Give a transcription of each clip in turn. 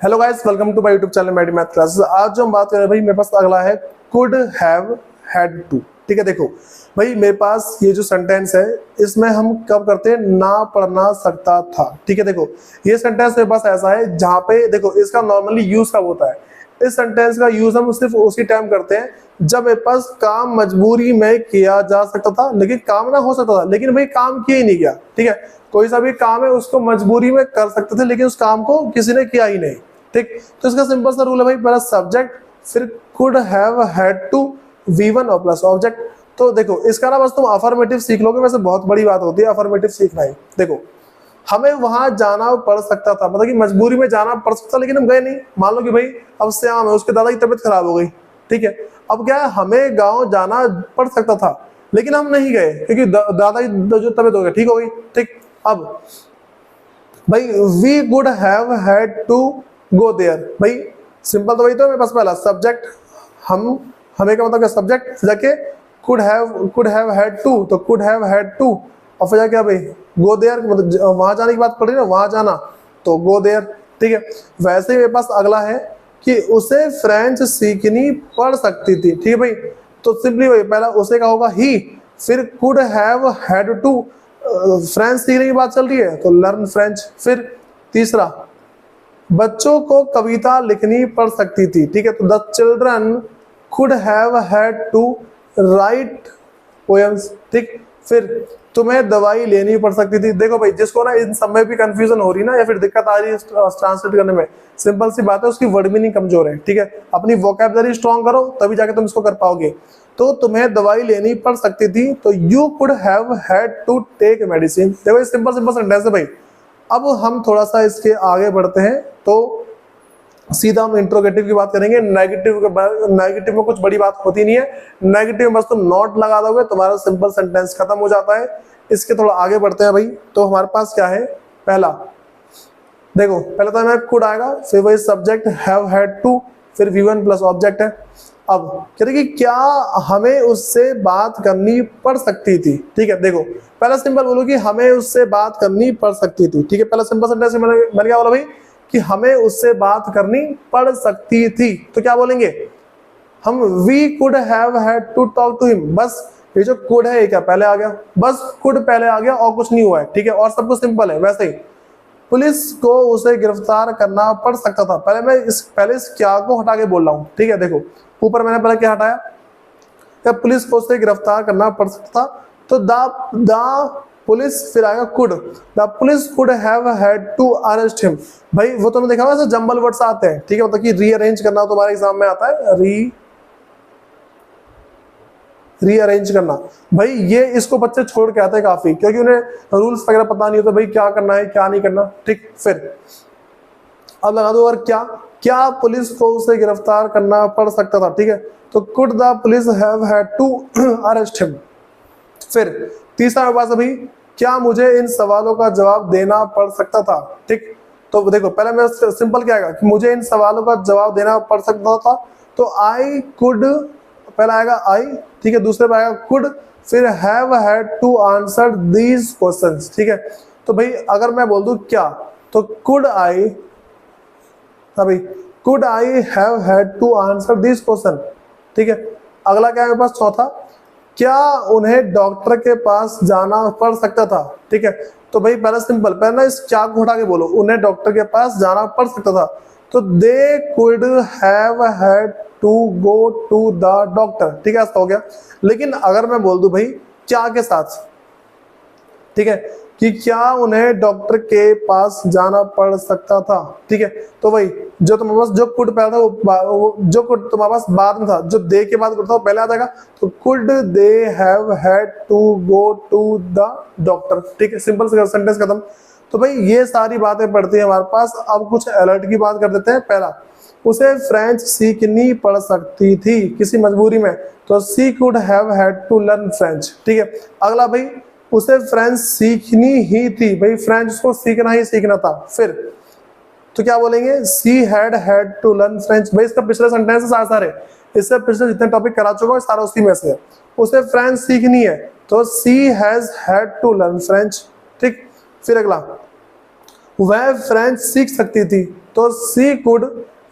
Hello guys, welcome to my YouTube channel Medi math classes. आज जो हम बात कर रहे हैं भाई, मेरे पास अगला है कुड हैव हैड टू। ठीक है, देखो भाई मेरे पास ये जो सेंटेंस है इसमें हम कब करते हैं, ना पढ़ना सकता था। ठीक है, देखो ये सेंटेंस मेरे पास ऐसा है जहाँ पे देखो इसका नॉर्मली यूज कब होता है। इस सेंटेंस का यूज हम सिर्फ उसी टाइम करते हैं जब मेरे पास काम मजबूरी में किया जा सकता था, लेकिन काम ना हो सकता था, लेकिन भाई काम किया ही नहीं गया। ठीक है, कोई सा भी काम है उसको मजबूरी में कर सकते थे, लेकिन उस काम को किसी ने किया ही नहीं। ठीक, तो इसका सिंपल सा रूल है भाई, पहला सब्जेक्ट फिर could have had to V1 और प्लस ऑब्जेक्ट। तो देखो इसका ना बस तुम अफर्मेटिव सीख लोगे, वैसे बहुत बड़ी बात होती है अफर्मेटिव सीखना ही। देखो हमें वहां जाना पड़ सकता था, मतलब कि मजबूरी में जाना पड़ सकता, लेकिन हम गए नहीं। मान लो कि भाई अब श्याम है, उसके दादा की तबीयत खराब हो गई। ठीक है, अब क्या है, हमें गांव जाना पड़ सकता था लेकिन हम नहीं गए क्योंकि दादा की जो तबीयत हो गई ठीक हो गई। ठीक, अब भाई we would have had to go there. भाई सिंपल तो वही तो, मेरे पास पहला सब्जेक्ट हमें का मतलब क्या, सब्जेक्ट जाके कुड हैव हैड टू, तो कुड हैव हैड टू और फिर जाके भाई गो देयर, मतलब वहां जाने की बात पड़ रही है ना, वहां जाना तो गो देयर। ठीक है, वैसे ही मेरे पास अगला है कि उसे फ्रेंच सीखनी पड़ सकती थी। ठीक है भाई, तो सिंपली वही पहला उसे का होगा ही, फिर could have had to, French सीखने की बात चल रही है तो लर्न फ्रेंच। फिर तीसरा बच्चों को कविता लिखनी पड़ सकती थी। ठीक है, तो the children could have had to write poems. ठीक, फिर तुम्हें दवाई लेनी पड़ सकती थी। देखो भाई जिसको ना इन सब में भी कंफ्यूजन हो रही ना या फिर दिक्कत आ रही है ट्रांसलेट करने में, सिंपल सी बात है उसकी वर्ड मीनिंग कमजोर है। ठीक है, अपनी वोकैबुलरी स्ट्रॉन्ग करो तभी जाके तुम इसको कर पाओगे। तो तुम्हें दवाई लेनी पड़ सकती थी, तो you could have had to take medicine. देखो ये सिंपल सिंपल सेंटेंस है भाई। अब हम थोड़ा सा इसके आगे बढ़ते हैं तो सीधा हम इंट्रोगेटिव की बात करेंगे। नेगेटिव में कुछ बड़ी बात होती नहीं है, नेगेटिव में बस तुम नॉट लगा दोगे तुम्हारा सिंपल सेंटेंस खत्म हो जाता है। इसके थोड़ा आगे बढ़ते हैं भाई, तो हमारे पास क्या है, पहला देखो पहले तो हमें कुड आएगा, फिर वही सब्जेक्ट हैव हैड टू, फिर V1 प्लस ऑब्जेक्ट है। अब कह रहे कि क्या हमें उससे बात करनी पड़ सकती थी। ठीक है, देखो पहला सिंपल बोलो कि हमें उससे बात करनी पड़ सकती थी। ठीक है, पहला सिंपल सेंटेंस मैंने क्या बोला भाई कि हमें उससे बात करनी पड़ सकती थी, तो क्या बोलेंगे हम, we could have had to talk to him. बस ये जो कुड है ये क्या पहले आ गया, बस कुड पहले आ गया और कुछ नहीं हुआ है। ठीक है, और सब कुछ सिंपल है। वैसे ही पुलिस को उसे गिरफ्तार करना पड़ सकता था, पहले इस क्या को हटा के बोल रहा हूँ। ठीक है, देखो ऊपर मैंने पहले क्या हटाया, क्या पुलिस को उसे गिरफ्तार करना पड़ सकता था, तो द पुलिस फिर आएगा could, the police could have had to arrest him. भाई वो तुमने देखा होगा जंबल वर्ड्स आते हैं। ठीक है, मतलब कि रीअरेंज करना तुम्हारे एग्जाम में आता है, रीअरेंज करना। भाई ये इसको बच्चे छोड़ के आते हैं काफी, क्योंकि उन्हें रूल्स वगैरह पता नहीं होता भाई क्या करना है क्या नहीं करना। ठीक, फिर अब लगा दो और क्या पुलिस को उसे गिरफ्तार करना पड़ सकता था। ठीक है, तो could the police have had to arrest him. फिर तीसरा मेरे पास अभी, क्या मुझे इन सवालों का जवाब देना पड़ सकता था। ठीक, तो देखो पहले मेरा सिंपल क्या आएगा कि मुझे इन सवालों का जवाब देना पड़ सकता था, तो आई कुड पहला आएगा आई। ठीक है, दूसरे पे आएगा कुड, फिर have had to answer these questions. ठीक है, तो भाई अगर मैं बोल दूं क्या, तो कुड आई, भाई could I have had to answer this question. ठीक है, अगला क्या है मेरे पास चौथा, क्या उन्हें डॉक्टर के पास जाना पड़ सकता था। ठीक है, तो भाई पहला सिंपल, पहले ना इस क्या को हटा के बोलो, उन्हें डॉक्टर के पास जाना पड़ सकता था, तो they could have had to go to the doctor. ठीक है, ऐसा हो गया। लेकिन अगर मैं बोल दूं भाई क्या के साथ, ठीक है, कि क्या उन्हें डॉक्टर के पास जाना पड़ सकता था। ठीक है, तो वही जो तुम्हारे पास जो कुड पहला था वो जो कुड तुम्हारे पास बाद में था, जो दे के बाद था वो पहले आ जाएगा, तो could they have had to go to the doctor. ठीक है, सिंपल सेंटेंस खत्म। तो भाई ये सारी बातें पढ़ती है हमारे पास। अब कुछ अलर्ट की बात कर देते हैं। पहला, उसे फ्रेंच सीखनी पड़ सकती थी किसी मजबूरी में, तो she could have had to learn French. ठीक है, अगला भाई उसे फ्रेंच सीखनी ही थी, भाई फ्रेंच उसको सीखना ही सीखना था। फिर तो क्या बोलेंगे, she had had to learn French. भाई इसका पिछले सेंटेंस सारे, इससे पिछले जितने टॉपिक करा चुका हूं सारा उसी में से है। उसे फ्रेंच सीखनी है तो she has had to learn French. ठीक, फिर अगला, वह फ्रेंच सीख सकती थी, तो she could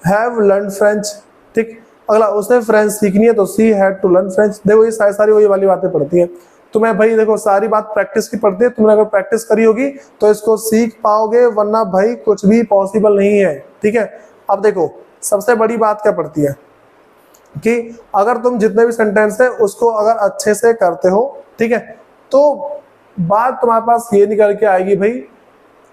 have learn French. ठीक, अगला उसने फ्रेंच सीखनी है तो she had to learn French. देखो ये सारी वही वाली बातें पढ़ती है। तुम्हें भाई देखो सारी बात प्रैक्टिस की पड़ती है, तुमने अगर प्रैक्टिस करी होगी तो इसको सीख पाओगे, वरना भाई कुछ भी पॉसिबल नहीं है। ठीक है, अब देखो सबसे बड़ी बात क्या पड़ती है कि अगर तुम जितने भी सेंटेंस है उसको अगर अच्छे से करते हो, ठीक है, तो बात तुम्हारे पास ये निकल के आएगी भाई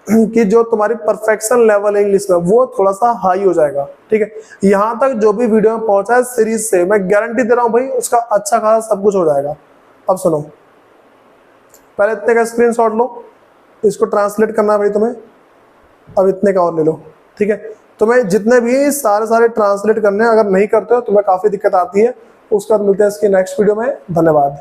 कि जो तुम्हारी परफेक्शन लेवल है इंग्लिश में वो थोड़ा सा हाई हो जाएगा। ठीक है, यहां तक जो भी वीडियो में पहुंचा है सीरीज से, मैं गारंटी दे रहा हूं भाई उसका अच्छा खासा सब कुछ हो जाएगा। अब सुनो, पहले इतने का स्क्रीनशॉट लो, इसको ट्रांसलेट करना है भाई तुम्हें, अब इतने का और ले लो। ठीक है, तुम्हें जितने भी सारे ट्रांसलेट करने, अगर नहीं करते हो तुम्हें काफी दिक्कत आती है। उसके बाद मिलते हैं इसकी नेक्स्ट वीडियो में। धन्यवाद।